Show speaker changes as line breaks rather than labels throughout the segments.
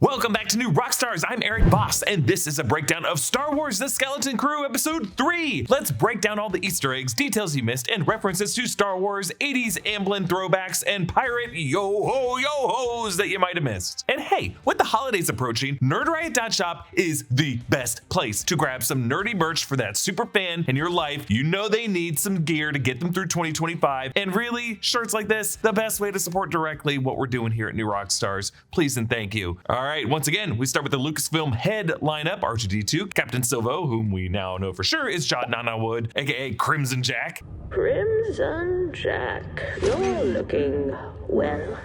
Welcome back to New Rockstars. I'm Erik Voss, and this is a breakdown of Star Wars: The Skeleton Crew Episode 3. Let's break down all the Easter eggs, details you missed, and references to Star Wars, 80s Amblin throwbacks, and pirate yo-ho-yo-hos that you might have missed. And hey, with the holidays approaching, NerdRiot.shop is the best place to grab some nerdy merch for that super fan in your life. You know they need some gear to get them through 2025, and really, shirts like this, the best way to support directly what we're doing here at New Rockstars. Please and thank you. All right, once again, we start with the Lucasfilm head lineup: R2-D2, Captain Silvo, whom we now know for sure is Jod Na and Droids, aka Crimson Jack.
Crimson Jack, you're looking well.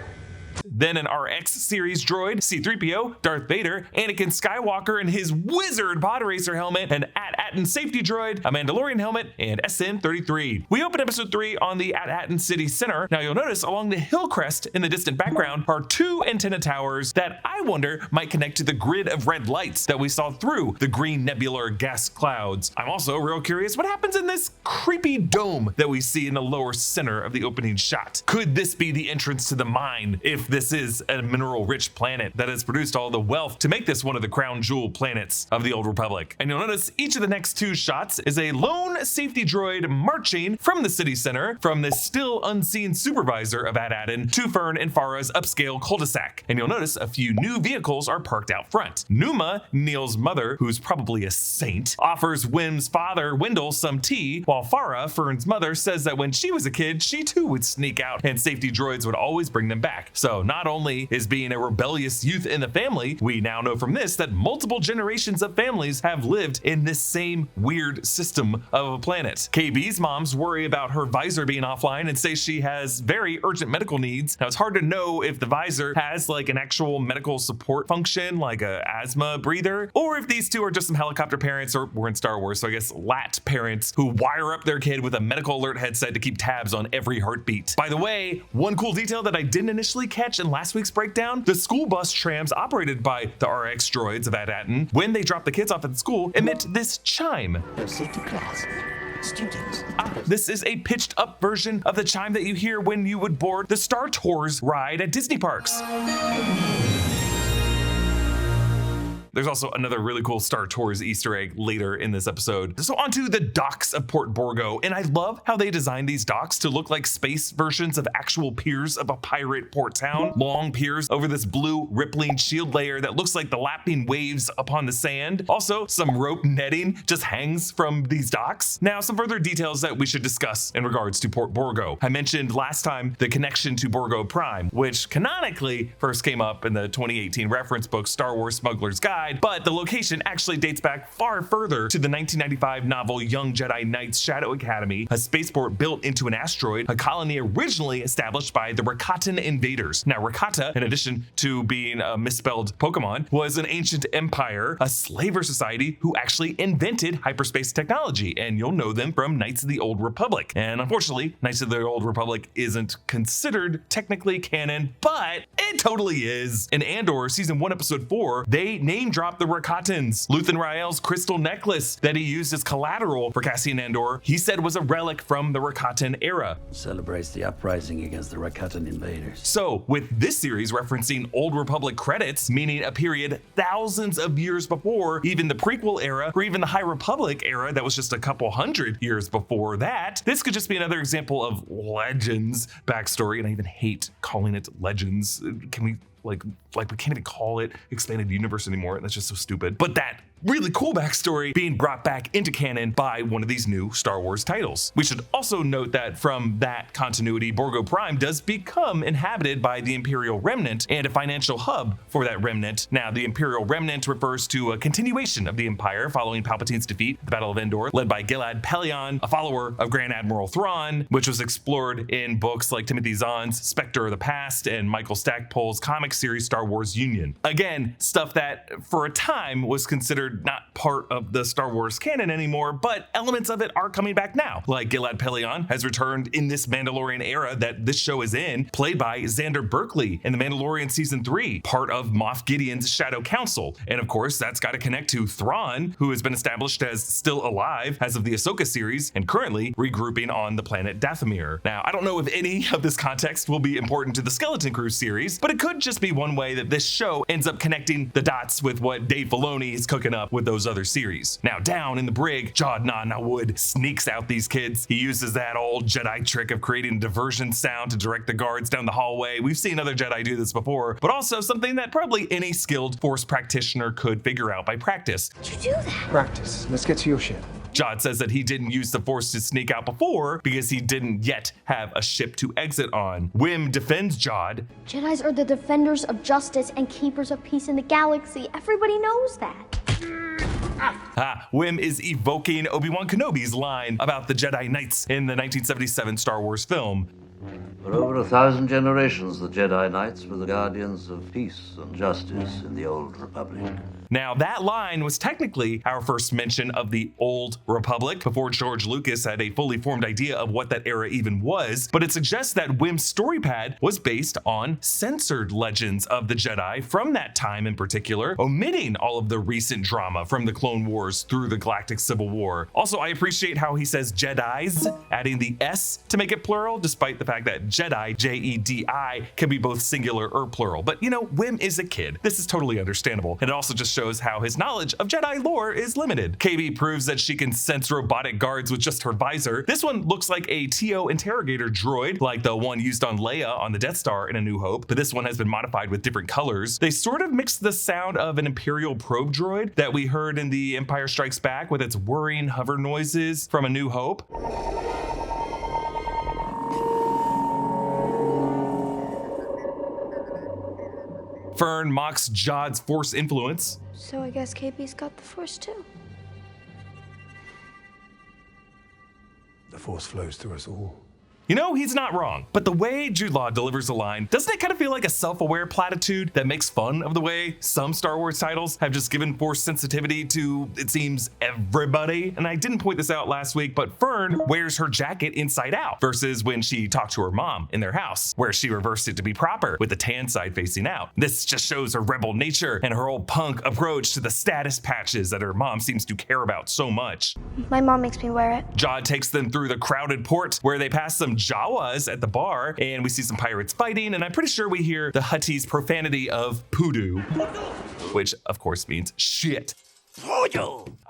Then an RX series droid, C-3PO, Darth Vader, Anakin Skywalker in his wizard pod racer helmet, an At Attin safety droid, a Mandalorian helmet, and SN-33. We open episode 3 on the At Attin city center. Now you'll notice along the hill crest in the distant background are two antenna towers that I wonder might connect to the grid of red lights that we saw through the green nebular gas clouds. I'm also real curious what happens in this creepy dome that we see in the lower center of the opening shot. Could this be the entrance to the mine if this is a mineral-rich planet that has produced all the wealth to make this one of the crown jewel planets of the Old Republic? And you'll notice each of the next two shots is a lone safety droid marching from the city center from the still unseen supervisor of At Attin to Fern and Farah's upscale cul-de-sac. And you'll notice a few new vehicles are parked out front. Numa, Neel's mother, who's probably a saint, offers Wim's father, Wendell, some tea, while Farah, Fern's mother, says that when she was a kid, she too would sneak out and safety droids would always bring them back. So not only is being a rebellious youth in the family, we now know from this that multiple generations of families have lived in this same weird system of a planet. KB's moms worry about her visor being offline and say she has very urgent medical needs. Now it's hard to know if the visor has like an actual medical support function, like a asthma breather, or if these two are just some helicopter parents, or we're in Star Wars, so I guess LAT parents who wire up their kid with a medical alert headset to keep tabs on every heartbeat. By the way, one cool detail that I didn't initially catch in last week's breakdown: the school bus trams operated by the RX droids of At Attin, when they drop the kids off at the school, emit this chime.
Proceed to class. Students.
This is a pitched up version of the chime that you hear when you would board the Star Tours ride at Disney parks. There's also another really cool Star Tours Easter egg later in this episode. So onto the docks of Port Borgo, and I love how they designed these docks to look like space versions of actual piers of a pirate port town. Long piers over this blue rippling shield layer that looks like the lapping waves upon the sand. Also, some rope netting just hangs from these docks. Now, some further details that we should discuss in regards to Port Borgo. I mentioned last time the connection to Borgo Prime, which canonically first came up in the 2018 reference book Star Wars Smuggler's Guide, but the location actually dates back far further to the 1995 novel Young Jedi Knights Shadow Academy, a spaceport built into an asteroid, a colony originally established by the Rakatan invaders. Now, Rakata, in addition to being a misspelled Pokemon, was an ancient empire, a slaver society who actually invented hyperspace technology, and you'll know them from Knights of the Old Republic. And unfortunately, Knights of the Old Republic isn't considered technically canon, but it totally is. In Andor Season 1, Episode 4, they name drop the Rakatans. Luthen Rael's crystal necklace that he used as collateral for Cassian Andor, he said was a relic from the Rakatan era.
Celebrates the uprising against the Rakatan invaders.
So, with this series referencing Old Republic credits, meaning a period thousands of years before even the prequel era, or even the High Republic era that was just a couple hundred years before that, this could just be another example of Legends backstory, and I even hate calling it Legends. Can we like we can't even call it expanded universe anymore. That's just so stupid. But that really cool backstory being brought back into canon by one of these new Star Wars titles. We should also note that from that continuity, Borgo Prime does become inhabited by the Imperial Remnant and a financial hub for that remnant. Now, the Imperial Remnant refers to a continuation of the Empire following Palpatine's defeat at the Battle of Endor, led by Gilad Pellaeon, a follower of Grand Admiral Thrawn, which was explored in books like Timothy Zahn's Spectre of the Past and Michael Stackpole's comic series Star Wars Union. Again, stuff that for a time was considered considered not part of the Star Wars canon anymore, but elements of it are coming back now. Like Gilad Pellaeon has returned in this Mandalorian era that this show is in, played by Xander Berkeley in The Mandalorian Season 3, part of Moff Gideon's Shadow Council. And of course, that's got to connect to Thrawn, who has been established as still alive as of the Ahsoka series and currently regrouping on the planet Dathomir. Now, I don't know if any of this context will be important to the Skeleton Crew series, but it could just be one way that this show ends up connecting the dots with what Dave Filoni is cooking up with those other series. Now, down in the brig, Jod Na and Droids sneaks out these kids. He uses that old Jedi trick of creating a diversion sound to direct the guards down the hallway. We've seen other Jedi do this before, but also something that probably any skilled Force practitioner could figure out by practice.
Did you do that?
Practice. Let's get to your ship.
Jod says that he didn't use the Force to sneak out before because he didn't yet have a ship to exit on. Kh'ymm defends Jod.
Jedis are the defenders of justice and keepers of peace in the galaxy. Everybody knows that.
Kh'ymm is evoking Obi-Wan Kenobi's line about the Jedi Knights in the 1977 Star Wars film.
For over 1,000 generations, the Jedi Knights were the guardians of peace and justice in the Old Republic.
Now, that line was technically our first mention of the Old Republic before George Lucas had a fully formed idea of what that era even was, but it suggests that Kh'ymm's story pad was based on censored legends of the Jedi from that time in particular, omitting all of the recent drama from the Clone Wars through the Galactic Civil War. Also, I appreciate how he says Jedis, adding the S to make it plural, despite the fact that Jedi, J-E-D-I, can be both singular or plural. But you know, Kh'ymm is a kid. This is totally understandable. And it also just shows how his knowledge of Jedi lore is limited. KB proves that she can sense robotic guards with just her visor. This one looks like a TO interrogator droid, like the one used on Leia on the Death Star in A New Hope, but this one has been modified with different colors. They sort of mix the sound of an Imperial probe droid that we heard in The Empire Strikes Back with its whirring hover noises from A New Hope. Fern mocks Jod's Force influence.
So I guess KB's got the Force too.
The Force flows through us all.
You know, he's not wrong, but the way Jude Law delivers a line, doesn't it kind of feel like a self-aware platitude that makes fun of the way some Star Wars titles have just given Force sensitivity to, it seems, everybody? And I didn't point this out last week, but Fern wears her jacket inside out versus when she talked to her mom in their house, where she reversed it to be proper with the tan side facing out. This just shows her rebel nature and her old punk approach to the status patches that her mom seems to care about so much.
My mom makes me wear it.
Jod takes them through the crowded port where they pass some Jawas at the bar, and we see some pirates fighting, and I'm pretty sure we hear the Huttese profanity of poodoo, which of course means shit.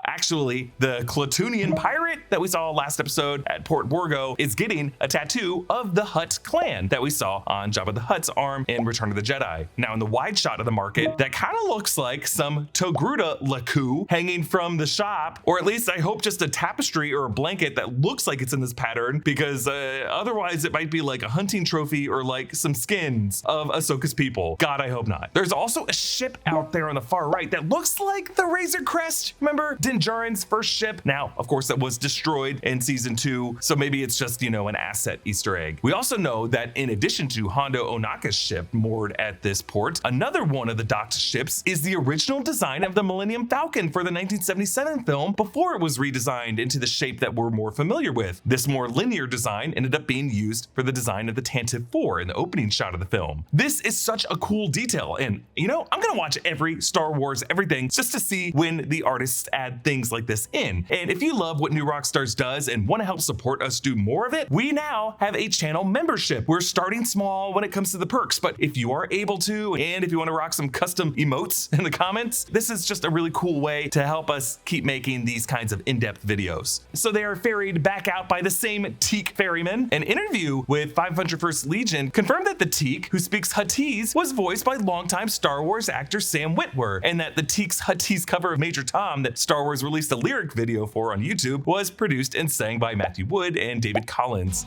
Actually, the Klatooinian pirate that we saw last episode at Port Borgo is getting a tattoo of the Hutt clan that we saw on Jabba the Hutt's arm in Return of the Jedi. Now in the wide shot of the market, that kind of looks like some Togruta lacquer hanging from the shop, or at least I hope just a tapestry or a blanket that looks like it's in this pattern, because otherwise it might be like a hunting trophy or like some skins of Ahsoka's people. God, I hope not. There's also a ship out there on the far right that looks like the Razor Crest. Remember Din Djarin's first ship? Now, of course, that was destroyed in season 2, so maybe it's just, you know, an asset Easter egg. We also know that in addition to Hondo Onaka's ship moored at this port, another one of the docked ships is the original design of the Millennium Falcon for the 1977 film before it was redesigned into the shape that we're more familiar with. This more linear design ended up being used for the design of the Tantive 4 in the opening shot of the film. This is such a cool detail, and you know, I'm gonna watch every Star Wars everything just to see when the artists add things like this in. And if you love what New Rockstars does and want to help support us do more of it, we now have a channel membership. We're starting small when it comes to the perks, but if you are able to, and if you want to rock some custom emotes in the comments, this is just a really cool way to help us keep making these kinds of in-depth videos. So they are ferried back out by the same Teak ferryman. An interview with 501st Legion confirmed that the Teak, who speaks Huttese, was voiced by longtime Star Wars actor Sam Witwer, and that the Teak's Huttese cover of Major Tom that Star Wars released a lyric video for on YouTube was produced and sang by Matthew Wood and David Collins.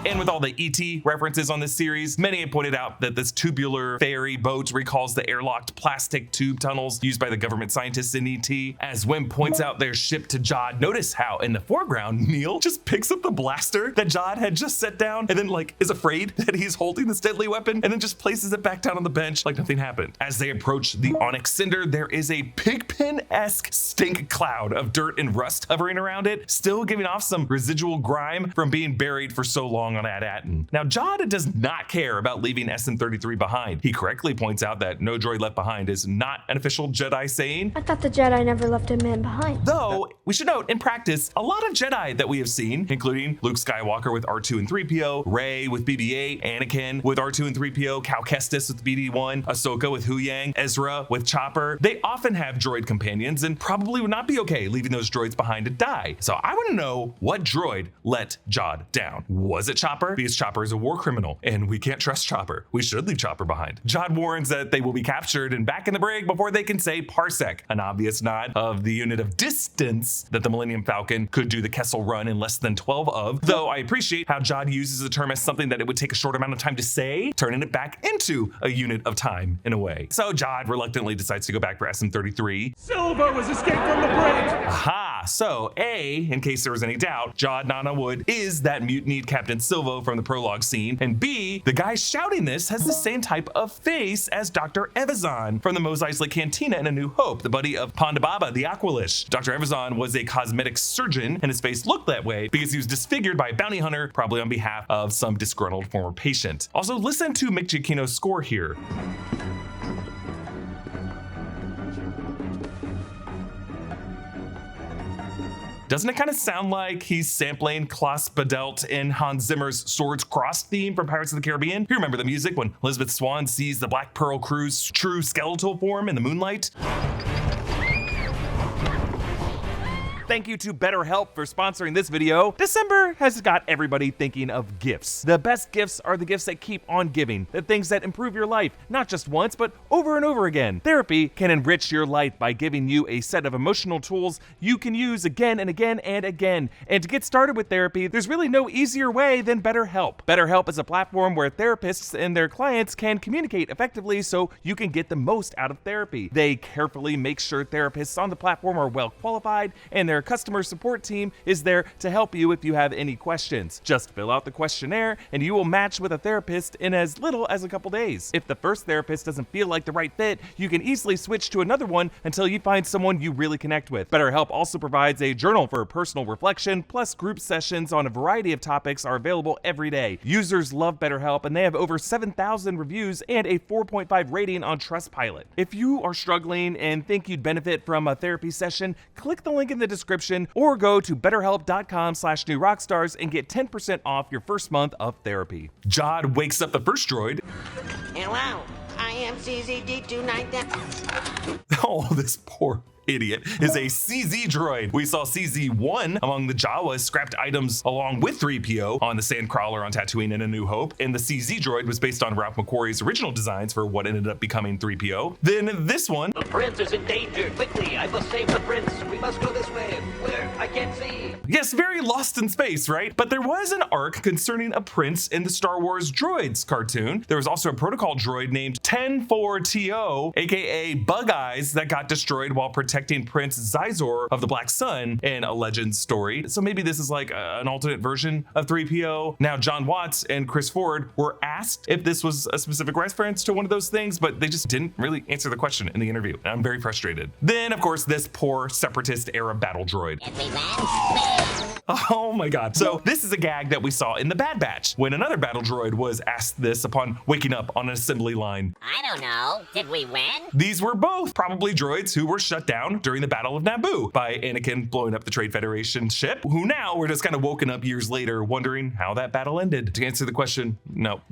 And with all the ET references on this series, many have pointed out that this tubular ferry boat recalls the airlocked plastic tube tunnels used by the government scientists in ET. As Wim points out their ship to Jod, notice how in the foreground, Neel just picks up the blaster that Jod had just set down and then like is afraid that he's holding this deadly weapon and then just places it back down on the bench like nothing happened. As they approach the Onyx Cinder, there is a pigpen-esque stink cloud of dirt and rust hovering around it, still giving off some residual grime from being buried for so long on At Attin. Now, Jod does not care about leaving SN33 behind. He correctly points out that no droid left behind is not an official Jedi saying.
I thought the Jedi never left a man behind.
Though, we should note, in practice, a lot of Jedi that we have seen, including Luke Skywalker with R2 and 3PO, Rey with BB-8, Anakin with R2 and 3PO, Cal Kestis with BD-1, Ahsoka with Huyang, Ezra with Chopper, they often have droid companions and probably would not be okay leaving those droids behind to die. So I want to know what droid let Jod down. Was it Chopper? Because Chopper is a war criminal and we can't trust Chopper. We should leave Chopper behind. Jod warns that they will be captured and back in the brig before they can say parsec, an obvious nod of the unit of distance that the Millennium Falcon could do the Kessel Run in less than 12 of, though I appreciate how Jod uses the term as something that it would take a short amount of time to say, turning it back into a unit of time in a way. So Jod reluctantly decides to go back for SN33.
Silver was escaped from the brig!
Aha! So A, in case there was any doubt, Jod Na Wood is that mutinied Captain Silvo from the prologue scene, and B, the guy shouting this has the same type of face as Dr. Evazan from the Mos Eisley Cantina in A New Hope, the buddy of Ponda Baba, the Aqualish. Dr. Evazan was a cosmetic surgeon, and his face looked that way because he was disfigured by a bounty hunter, probably on behalf of some disgruntled former patient. Also, listen to Mick Giacchino's score here. Doesn't it kind of sound like he's sampling Klaus Badelt in Hans Zimmer's Swords Crossed theme from Pirates of the Caribbean? You remember the music when Elizabeth Swann sees the Black Pearl crew's true skeletal form in the moonlight? Thank you to BetterHelp for sponsoring this video. December has got everybody thinking of gifts. The best gifts are the gifts that keep on giving, the things that improve your life, not just once, but over and over again. Therapy can enrich your life by giving you a set of emotional tools you can use again and again and again. And to get started with therapy, there's really no easier way than BetterHelp. BetterHelp is a platform where therapists and their clients can communicate effectively so you can get the most out of therapy. They carefully make sure therapists on the platform are well qualified, and their customer support team is there to help you if you have any questions. Just fill out the questionnaire and you will match with a therapist in as little as a couple days. If the first therapist doesn't feel like the right fit, you can easily switch to another one until you find someone you really connect with. BetterHelp also provides a journal for personal reflection, plus group sessions on a variety of topics are available every day. Users love BetterHelp and they have over 7,000 reviews and a 4.5 rating on Trustpilot. If you are struggling and think you'd benefit from a therapy session, click the link in the description or go to betterhelp.com/newrockstars and get 10% off your first month of therapy. Jod wakes up the first droid.
Hello, I am CZD297.
Oh, this poor idiot is a CZ droid. We saw CZ1 among the Jawas scrapped items along with 3PO on the Sandcrawler on Tatooine in A New Hope, and the CZ droid was based on Ralph McQuarrie's original designs for what ended up becoming 3PO. Then this one.
The prince is in danger. Quickly, I must save the prince. We must go this way. Where? I can't see.
Yes, very lost in space, right? But there was an arc concerning a prince in the Star Wars Droids cartoon. There was also a protocol droid named 104TO, aka Bug Eyes, that got destroyed while protecting Prince Zizor of the Black Sun in a Legends story. So maybe this is like an alternate version of 3PO. Now, John Watts and Chris Ford were asked if this was a specific reference to one of those things, but they just didn't really answer the question in the interview. And I'm very frustrated. Then, of course, this poor Separatist era battle droid. Oh my god. So this is a gag that we saw in the Bad Batch when another battle droid was asked this upon waking up on an assembly line.
I don't know. Did we win?
These were both probably droids who were shut down during the Battle of Naboo by Anakin blowing up the Trade Federation ship, who now were just kind of woken up years later wondering how that battle ended. To answer the question, no,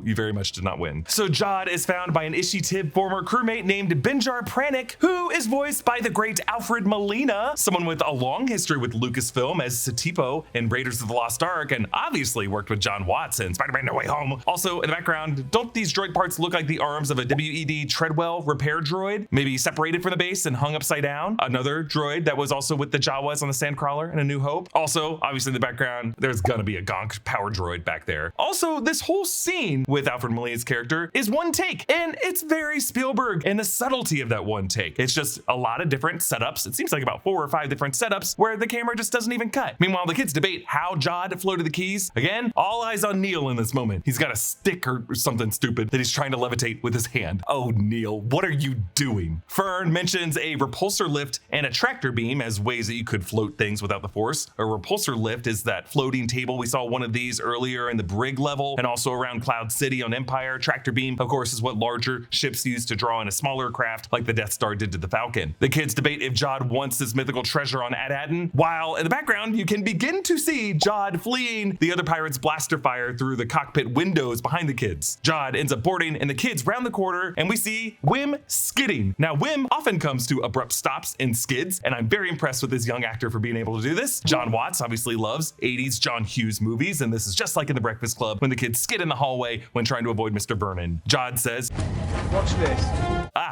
you very much did not win. So Jod is found by an Ishi-Tib former crewmate named Benjar Pranik, who is voiced by the great Alfred Molina, someone with a long history with Lucasfilm as Satine Tipo in Raiders of the Lost Ark, and obviously worked with John Watts in Spider-Man No Way Home. Also in the background, don't these droid parts look like the arms of a WED Treadwell repair droid? Maybe separated from the base and hung upside down? Another droid that was also with the Jawas on the Sandcrawler in A New Hope. Also, obviously in the background, there's gonna be a Gonk power droid back there. Also, this whole scene with Alfred Molina's character is one take, and it's very Spielberg in the subtlety of that one take. It's just a lot of different setups. It seems like about 4 or 5 different setups where the camera just doesn't even cut. Meanwhile, the kids debate how Jod floated the keys. Again, all eyes on Neel in this moment. He's got a stick or something stupid that he's trying to levitate with his hand. Oh, Neel, what are you doing? Fern mentions a repulsor lift and a tractor beam as ways that you could float things without the force. A repulsor lift is that floating table. We saw one of these earlier in the brig level and also around Cloud City on Empire. Tractor beam, of course, is what larger ships use to draw in a smaller craft like the Death Star did to the Falcon. The kids debate if Jod wants this mythical treasure on At Attin, while in the background you can begin to see Jod fleeing the other pirates' blaster fire through the cockpit windows behind the kids. Jod ends up boarding and the kids round the corner and we see Kh'ymm skidding. Now Kh'ymm often comes to abrupt stops and skids, and I'm very impressed with this young actor for being able to do this. John Watts obviously loves 80s John Hughes movies, and this is just like in The Breakfast Club when the kids skid in the hallway when trying to avoid Mr. Vernon. Jod says,
Watch this.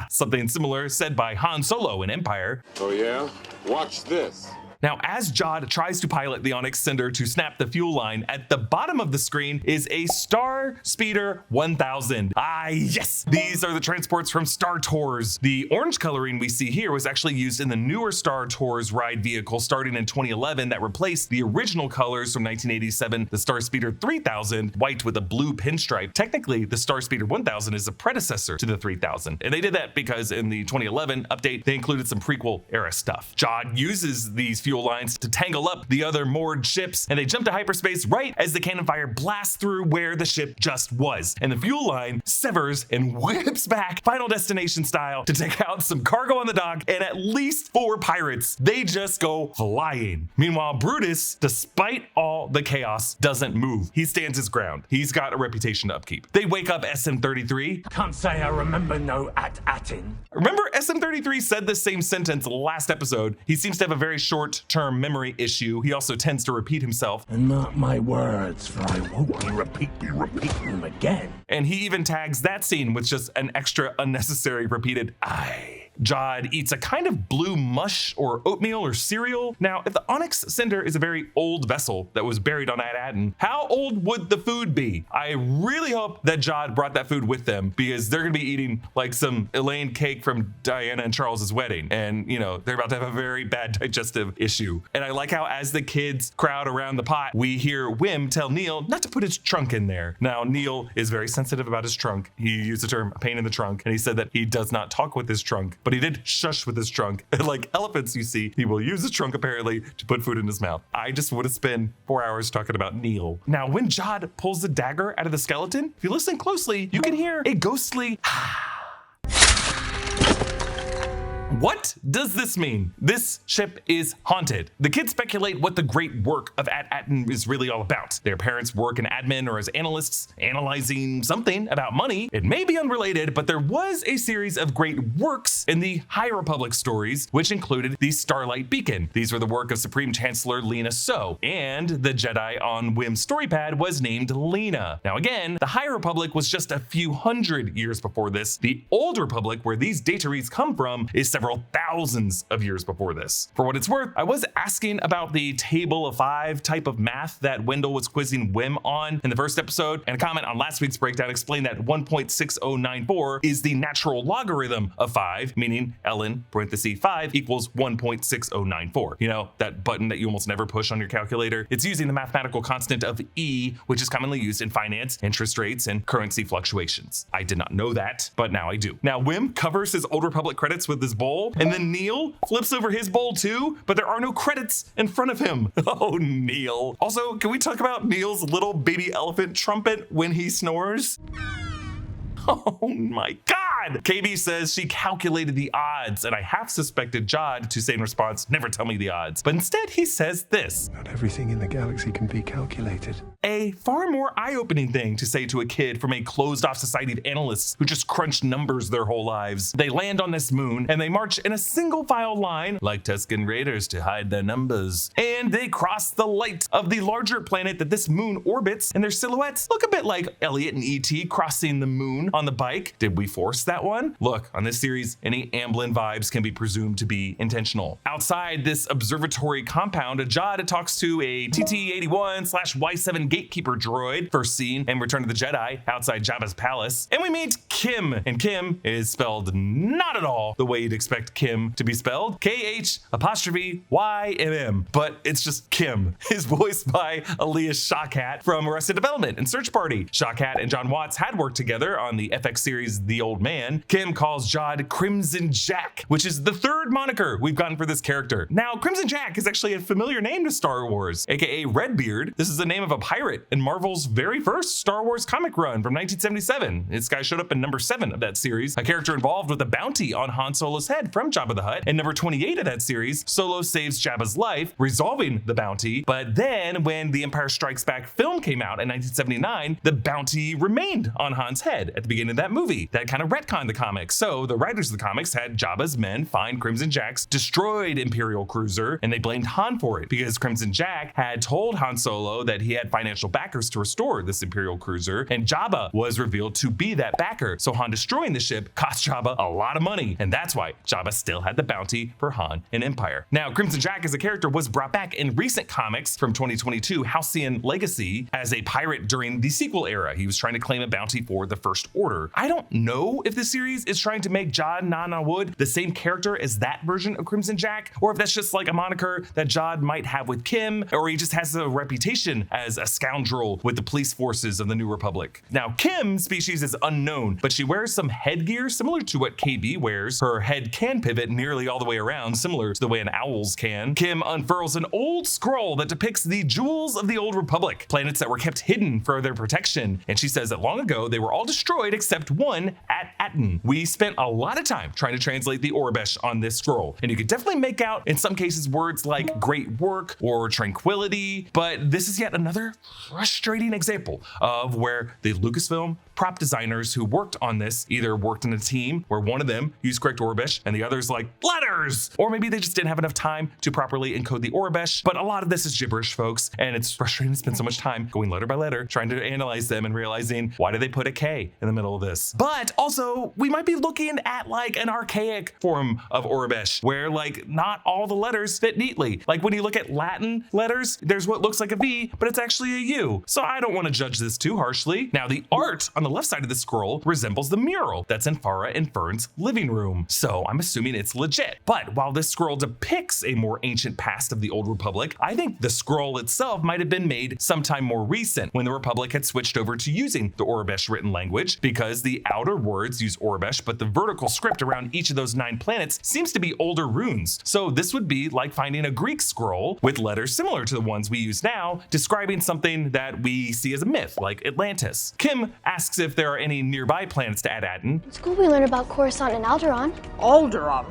Something similar said by Han Solo in Empire.
Oh yeah? Watch this.
Now, as Jod tries to pilot the Onyx Cinder to snap the fuel line, at the bottom of the screen is a Star Speeder 1000. Yes, these are the transports from Star Tours. The orange coloring we see here was actually used in the newer Star Tours ride vehicle starting in 2011 that replaced the original colors from 1987, the Star Speeder 3000, white with a blue pinstripe. Technically, the Star Speeder 1000 is a predecessor to the 3000, and they did that because in the 2011 update, they included some prequel era stuff. Jod uses these fuel lines to tangle up the other moored ships, and they jump to hyperspace right as the cannon fire blasts through where the ship just was, and the fuel line severs and whips back Final Destination style to take out some cargo on the dock and at least 4 pirates. They just go flying. Meanwhile, Brutus, despite all the chaos, doesn't move. He stands his ground. He's got a reputation to upkeep. They wake up SM-33.
Can't say I remember no At Attin.
Remember, SM-33 said the same sentence last episode. He seems to have a very short-term memory issue. He also tends to repeat himself.
And mark my words, for I won't be repeating them again.
And he even tags that scene with just an extra unnecessary repeated "I." Jod eats a kind of blue mush or oatmeal or cereal. Now, if the Onyx Cinder is a very old vessel that was buried on At Attin, how old would the food be? I really hope that Jod brought that food with them because they're gonna be eating like some Elaine cake from Diana and Charles's wedding. And you know, they're about to have a very bad digestive issue. And I like how as the kids crowd around the pot, we hear Kh'ymm tell Neel not to put his trunk in there. Now, Neel is very sensitive about his trunk. He used the term a pain in the trunk, and he said that he does not talk with his trunk, but he did shush with his trunk. And like elephants, you see, he will use his trunk apparently to put food in his mouth. I just would have spent 4 hours talking about Neel. Now, when Jod pulls the dagger out of the skeleton, if you listen closely, you can hear a ghostly What does this mean? This ship is haunted. The kids speculate what the great work of At Attin is really all about. Their parents work in admin or as analysts, analyzing something about money. It may be unrelated, but there was a series of great works in the High Republic stories, which included the Starlight Beacon. These were the work of Supreme Chancellor Lena So, and the Jedi on Kh'ymm's storypad was named Lena. Now again, the High Republic was just a few hundred years before this. The Old Republic, where these dataries come from, is several thousands of years before this. For what it's worth, I was asking about the table of 5 type of math that Wendell was quizzing Kh'ymm on in the first episode, and a comment on last week's breakdown explained that 1.6094 is the natural logarithm of 5, meaning ln parenthesis 5 equals 1.6094. You know, that button that you almost never push on your calculator? It's using the mathematical constant of E, which is commonly used in finance, interest rates, and currency fluctuations. I did not know that, but now I do. Now, Kh'ymm covers his Old Republic credits with this bowl, and then Neel flips over his bowl too, but there are no credits in front of him. Oh, Neel. Also, can we talk about Neel's little baby elephant trumpet when he snores? Oh my God! KB says she calculated the odds, and I half suspected Jod to say in response, never tell me the odds. But instead he says this.
Not everything in the galaxy can be calculated.
a far more eye-opening thing to say to a kid from a closed-off society of analysts who just crunched numbers their whole lives. They land on this moon and they march in a single file line like Tusken Raiders to hide their numbers. And they cross the light of the larger planet that this moon orbits, and their silhouettes look a bit like Elliot and E.T. crossing the moon on the bike. Did we force that one? Look, on this series, any Amblin vibes can be presumed to be intentional. Outside this observatory compound, Jod talks to a TT-81/Y7 gatekeeper droid, first seen in Return of the Jedi outside Jabba's palace. And we meet Kh'ymm, and Kh'ymm is spelled not at all the way you'd expect Kim to be spelled, Kh'Ymm, but it's just Kh'ymm. Is voiced by Elias Shawkat from Arrested Development and Search Party. Shawkat and John Watts had worked together on the FX series The Old Man. Kh'ymm calls Jod Crimson Jack, which is the third moniker we've gotten for this character. Now, Crimson Jack is actually a familiar name to Star Wars, aka Redbeard. This is the name of a pirate in Marvel's very first Star Wars comic run from 1977. This guy showed up in number 7 of that series, a character involved with a bounty on Han Solo's head from Jabba the Hutt. And number 28 of that series, Solo saves Jabba's life, resolving the bounty. But then when The Empire Strikes Back film came out in 1979, the bounty remained on Han's head at the beginning of that movie. That kind of retconned the comics. So the writers of the comics had Jabba's men find Crimson Jack's destroyed Imperial cruiser, and they blamed Han for it because Crimson Jack had told Han Solo that he had financial backers to restore this Imperial cruiser, and Jabba was revealed to be that backer. So Han destroying the ship cost Jabba a lot of money, and that's why Jabba still had the bounty for Han and Empire. Now, Crimson Jack as a character was brought back in recent comics from 2022, Halcyon Legacy, as a pirate during the sequel era. He was trying to claim a bounty for the First Order. I don't know if this series is trying to make Jod Na and Droids the same character as that version of Crimson Jack, or if that's just like a moniker that Jod might have with Kh'ymm, or he just has a reputation as a scoundrel with the police forces of the New Republic. Now, Kh'ymm's species is unknown, but she wears some headgear similar to what KB wears. Her head can pivot nearly all the way around, similar to the way an owl's can. Kh'ymm unfurls an old scroll that depicts the jewels of the Old Republic, planets that were kept hidden for their protection. And she says that long ago, they were all destroyed except one, At Attin. We spent a lot of time trying to translate the Orbesh on this scroll, and you could definitely make out in some cases words like great work or tranquility, but this is yet another frustrating example of where the Lucasfilm prop designers who worked on this either worked in a team where one of them used correct Orbesh and the other's like letters, or maybe they just didn't have enough time to properly encode the Orbesh. But a lot of this is gibberish, folks, and it's frustrating to spend so much time going letter by letter trying to analyze them and realizing, why did they put a K in the middle of this? But also, we might be looking at like an archaic form of Orbesh where like not all the letters fit neatly. Like when you look at Latin letters, there's what looks like a V, but it's actually a U. So I don't want to judge this too harshly. Now, the art on the left side of the scroll resembles the mural that's in Farah and Fern's living room. So I'm assuming it's legit. But while this scroll depicts a more ancient past of the Old Republic, I think the scroll itself might have been made sometime more recent when the Republic had switched over to using the Orbesh written language, because the outer words use Orbesh, but the vertical script around each of those 9 planets seems to be older runes. So this would be like finding a Greek scroll with letters similar to the ones we use now, describing something that we see as a myth, like Atlantis. Kh'ymm asks if there are any nearby planets to At Attin.
In school we learned about Coruscant and Alderaan.
Alderaan?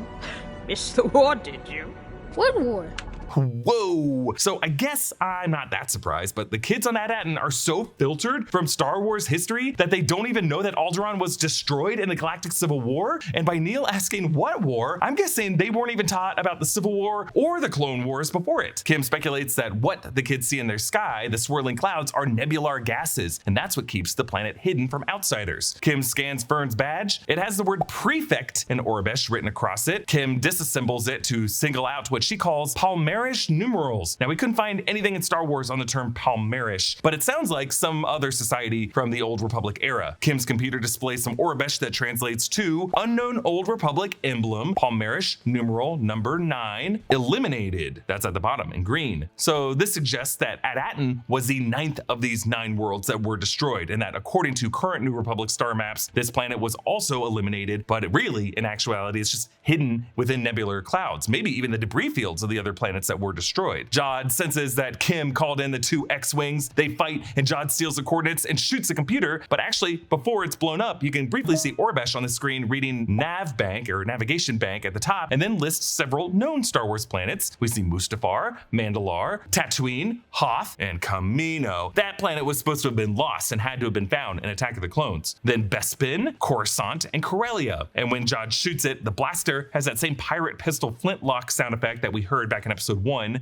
Missed the war, did you?
What war?
Whoa! So I guess I'm not that surprised, but the kids on At Attin are so filtered from Star Wars history that they don't even know that Alderaan was destroyed in the Galactic Civil War. And by Neel asking what war, I'm guessing they weren't even taught about the Civil War or the Clone Wars before it. Kh'ymm speculates that what the kids see in their sky, the swirling clouds, are nebular gases, and that's what keeps the planet hidden from outsiders. Kh'ymm scans Fern's badge. It has the word prefect in Orbesh written across it. Kh'ymm disassembles it to single out what she calls Palmerish numerals. Now, we couldn't find anything in Star Wars on the term Palmerish, but it sounds like some other society from the Old Republic era. Kh'ymm's computer displays some Orbesh that translates to unknown Old Republic emblem, Palmerish numeral number 9, eliminated. That's at the bottom in green. So this suggests that At Attin was the 9th of these 9 worlds that were destroyed, and that according to current New Republic star maps, this planet was also eliminated, but it really, in actuality, is just hidden within nebular clouds, maybe even the debris fields of the other planets that that were destroyed. Jod senses that Kh'ymm called in the 2 X-Wings. They fight, and Jod steals the coordinates and shoots the computer, but actually, before it's blown up, you can briefly see Orbesh on the screen reading Nav Bank, or Navigation Bank, at the top, and then lists several known Star Wars planets. We see Mustafar, Mandalore, Tatooine, Hoth, and Kamino. That planet was supposed to have been lost and had to have been found in Attack of the Clones. Then Bespin, Coruscant, and Corellia. And when Jod shoots it, the blaster has that same pirate pistol flintlock sound effect that we heard back in episode 1.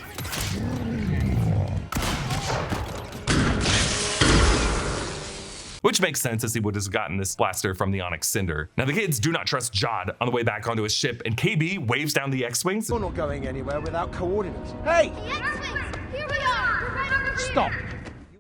Which makes sense, as he would have gotten this blaster from the Onyx Cinder. Now the kids do not trust Jod on the way back onto his ship, and KB waves down the X-Wings.
We're not going anywhere without coordinates. Hey!
The X-Wings! Here we are! We're right over here!
Stop!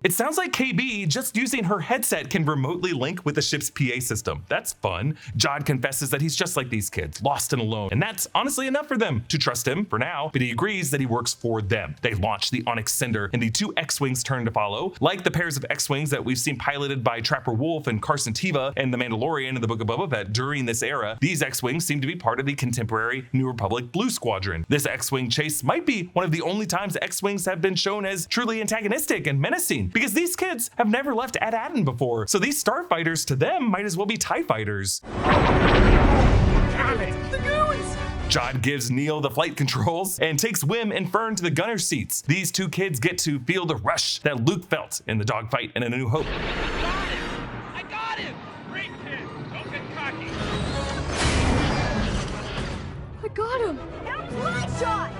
It sounds like KB, just using her headset, can remotely link with the ship's PA system. That's fun. Jod confesses that he's just like these kids, lost and alone, and that's honestly enough for them to trust him for now, but he agrees that he works for them. They launch the Onyx Cinder, and the 2 X-Wings turn to follow. Like the pairs of X-Wings that we've seen piloted by Trapper Wolf and Carson Teva and the Mandalorian in the Book of Boba Fett during this era, these X-Wings seem to be part of the contemporary New Republic Blue Squadron. This X-Wing chase might be one of the only times X-Wings have been shown as truly antagonistic and menacing, because these kids have never left At Attin before, so these starfighters to them might as well be TIE fighters.
Damn it! The goons!
Jod gives Neel the flight controls and takes Wim and Fern to the gunner seats. These 2 kids get to feel the rush that Luke felt in the dogfight in A New Hope.
I got him! Great kid! Don't get cocky!
I got him! That was my shot!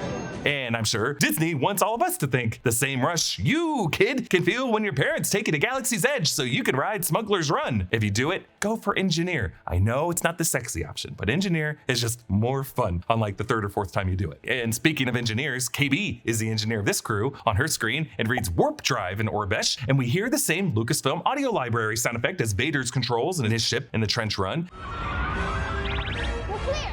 And I'm sure Disney wants all of us to think the same rush you, kid, can feel when your parents take you to Galaxy's Edge so you can ride Smuggler's Run. If you do it, go for Engineer. I know it's not the sexy option, but Engineer is just more fun, unlike the 3rd or 4th time you do it. And speaking of engineers, KB is the engineer of this crew. On her screen, it reads Warp Drive in Orbesh, and we hear the same Lucasfilm audio library sound effect as Vader's controls in his ship in the Trench Run.
We're clear!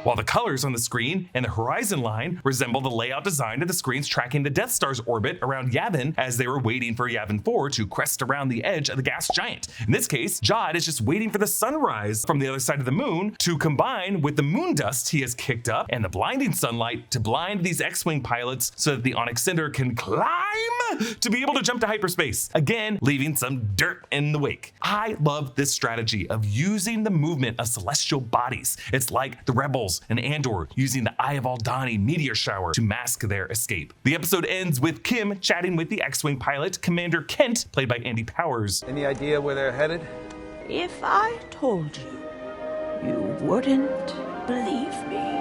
While the colors on the screen and the horizon line resemble the layout design of the screens tracking the Death Star's orbit around Yavin as they were waiting for Yavin 4 to crest around the edge of the gas giant. In this case, Jod is just waiting for the sunrise from the other side of the moon to combine with the moon dust he has kicked up and the blinding sunlight to blind these X-Wing pilots so that the Onyx Cinder can climb to be able to jump to hyperspace, again leaving some dirt in the wake. I love this strategy of using the movement of celestial bodies. It's like the Rebels and Andor using the Eye of Aldani meteor shower to mask their escape. The episode ends with Kh'ymm chatting with the X-Wing pilot, Commander Kent, played by Andy Powers.
Any idea where they're headed?
If I told you, you wouldn't believe me.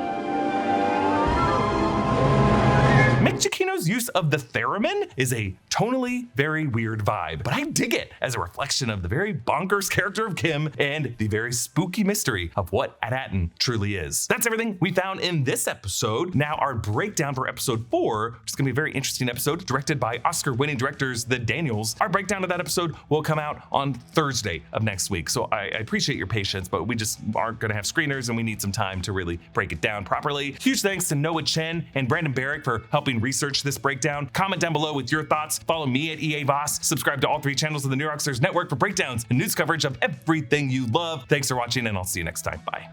Mick Giacchino's use of the theremin is a tonally very weird vibe, but I dig it as a reflection of the very bonkers character of Kh'ymm and the very spooky mystery of what At Attin truly is. That's everything we found in this episode. Now our breakdown for episode 4, which is going to be a very interesting episode, directed by Oscar-winning directors The Daniels. Our breakdown of that episode will come out on Thursday of next week, so I appreciate your patience, but we just aren't going to have screeners and we need some time to really break it down properly. Huge thanks to Noah Chen and Brandon Barrick for helping research this breakdown. Comment down below with your thoughts. Follow me at EA Voss. Subscribe to all 3 channels of the New Rockstars Network for breakdowns and news coverage of everything you love. Thanks for watching, and I'll see you next time. Bye.